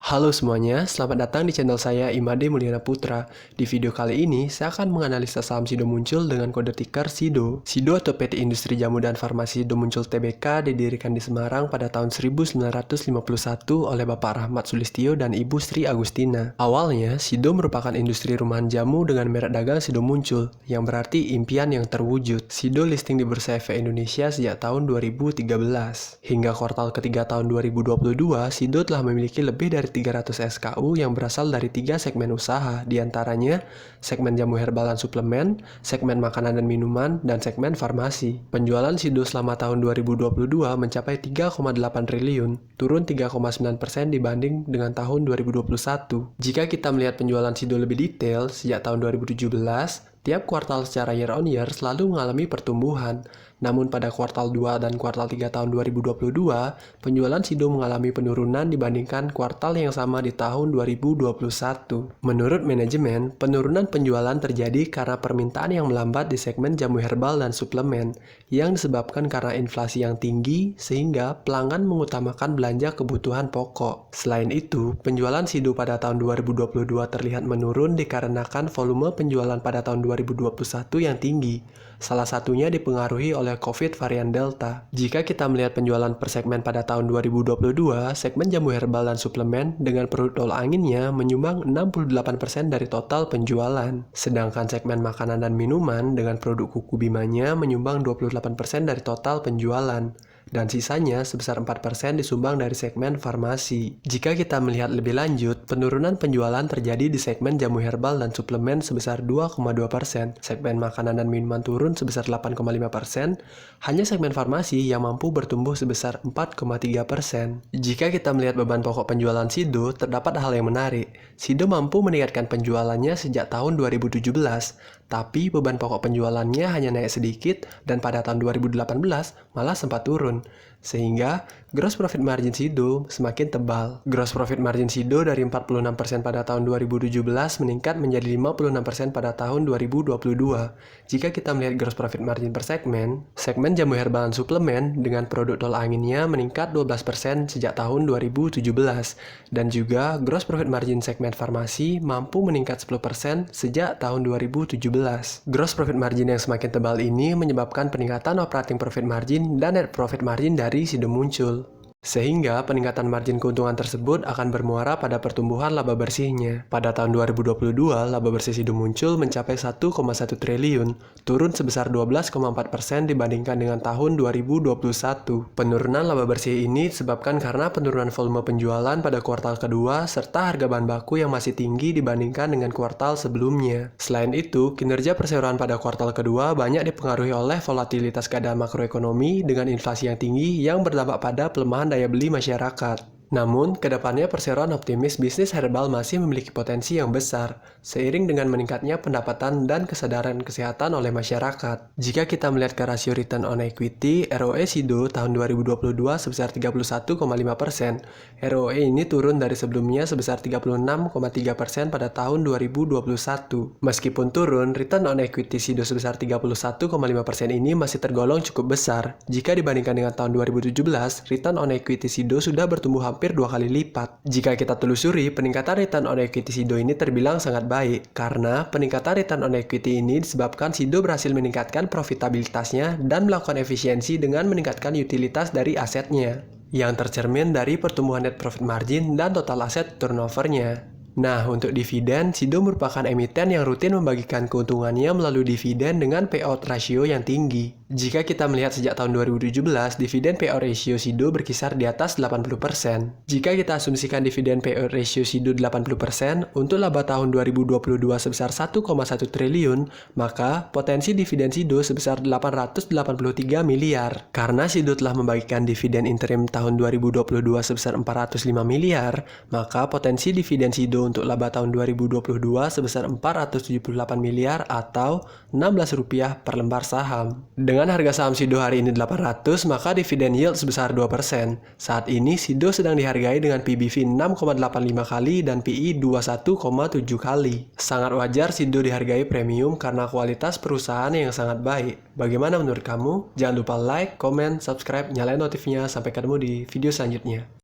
Halo semuanya, selamat datang di channel saya Imade Mulyana Putra. Di video kali ini, saya akan menganalisa saham Sido Muncul dengan kode ticker SIDO. SIDO atau PT Industri Jamu dan Farmasi Sido Muncul Tbk didirikan di Semarang pada tahun 1951 oleh Bapak Rahmat Sulistyo dan Ibu Sri Agustina. Awalnya, SIDO merupakan industri rumahan jamu dengan merek dagang Sido Muncul, yang berarti impian yang terwujud. SIDO listing di Bursa Efek Indonesia sejak tahun 2013. Hingga kuartal ketiga tahun 2022, SIDO telah memiliki lebih dari 300 SKU yang berasal dari 3 segmen usaha, diantaranya segmen jamu herbal dan suplemen, segmen makanan dan minuman, dan segmen farmasi. Penjualan SIDO selama tahun 2022 mencapai 3,8 triliun, turun 3,9% dibanding dengan tahun 2021. Jika kita melihat penjualan SIDO lebih detail, sejak tahun 2017, tiap kuartal secara year on year selalu mengalami pertumbuhan. Namun pada kuartal 2 dan kuartal 3 tahun 2022, penjualan SIDO mengalami penurunan dibandingkan kuartal yang sama di tahun 2021. Menurut manajemen, penurunan penjualan terjadi karena permintaan yang melambat di segmen jamu herbal dan suplemen, yang disebabkan karena inflasi yang tinggi sehingga pelanggan mengutamakan belanja kebutuhan pokok. Selain itu, penjualan SIDO pada tahun 2022 terlihat menurun dikarenakan volume penjualan pada tahun 2021 yang tinggi. Salah satunya dipengaruhi oleh COVID varian Delta. Jika kita melihat penjualan per segmen pada tahun 2022, segmen jamu herbal dan suplemen dengan produk tol anginnya menyumbang 68% dari total penjualan. Sedangkan segmen makanan dan minuman dengan produk kuku bimanya menyumbang 28% dari total penjualan. Dan sisanya sebesar 4% disumbang dari segmen farmasi. Jika kita melihat lebih lanjut, penurunan penjualan terjadi di segmen jamu herbal dan suplemen sebesar 2,2%, segmen makanan dan minuman turun sebesar 8,5%, hanya segmen farmasi yang mampu bertumbuh sebesar 4,3%. Jika kita melihat beban pokok penjualan SIDO, terdapat hal yang menarik. SIDO mampu meningkatkan penjualannya sejak tahun 2017, tapi beban pokok penjualannya hanya naik sedikit dan pada tahun 2018 malah sempat turun. Sehingga gross profit margin SIDO semakin tebal. Gross profit margin SIDO dari 46% pada tahun 2017 meningkat menjadi 56% pada tahun 2022. Jika kita melihat gross profit margin per segmen, segmen jamu herbal dan suplemen dengan produk tol anginnya meningkat 12% sejak tahun 2017. Dan juga gross profit margin segmen farmasi mampu meningkat 10% sejak tahun 2017. Gross profit margin yang semakin tebal ini menyebabkan peningkatan operating profit margin dan net profit margin dari SIDO Muncul. Sehingga peningkatan margin keuntungan tersebut akan bermuara pada pertumbuhan laba bersihnya. Pada tahun 2022, laba bersih SIDO Muncul mencapai 1,1 triliun, turun sebesar 12,4% dibandingkan dengan tahun 2021. Penurunan laba bersih ini disebabkan karena penurunan volume penjualan pada kuartal kedua serta harga bahan baku yang masih tinggi dibandingkan dengan kuartal sebelumnya. Selain itu, kinerja perseroan pada kuartal kedua banyak dipengaruhi oleh volatilitas keadaan makroekonomi dengan inflasi yang tinggi yang berdampak pada pelemahan daya beli masyarakat. Namun, kedepannya perseroan optimis bisnis herbal masih memiliki potensi yang besar, seiring dengan meningkatnya pendapatan dan kesadaran kesehatan oleh masyarakat. Jika kita melihat ke rasio return on equity, ROE SIDO tahun 2022 sebesar 31,5%. ROE ini turun dari sebelumnya sebesar 36,3% pada tahun 2021. Meskipun turun, return on equity SIDO sebesar 31,5% ini masih tergolong cukup besar. Jika dibandingkan dengan tahun 2017, return on equity SIDO sudah bertumbuh hampir 2 kali lipat. Jika kita telusuri, peningkatan return on equity SIDO ini terbilang sangat baik, karena peningkatan return on equity ini disebabkan SIDO berhasil meningkatkan profitabilitasnya dan melakukan efisiensi dengan meningkatkan utilitas dari asetnya, yang tercermin dari pertumbuhan net profit margin dan total aset turnovernya. Nah, untuk dividen, SIDO merupakan emiten yang rutin membagikan keuntungannya melalui dividen dengan payout ratio yang tinggi. Jika kita melihat sejak tahun 2017, dividen payout ratio SIDO berkisar di atas 80%. Jika kita asumsikan dividen payout ratio SIDO 80%, untuk laba tahun 2022 sebesar 1,1 triliun, maka potensi dividen SIDO sebesar 883 miliar. Karena SIDO telah membagikan dividen interim tahun 2022 sebesar 405 miliar, maka potensi dividen SIDO untuk laba tahun 2022 sebesar 478 miliar atau Rp16 per lembar saham. Dengan harga saham SIDO hari ini 800, maka dividen yield sebesar 2%. Saat ini SIDO sedang dihargai dengan PBV 6,85 kali dan PI 21,7 kali. Sangat wajar SIDO dihargai premium karena kualitas perusahaan yang sangat baik. Bagaimana menurut kamu? Jangan lupa like, komen, subscribe, nyalain notifnya. Sampai ketemu di video selanjutnya.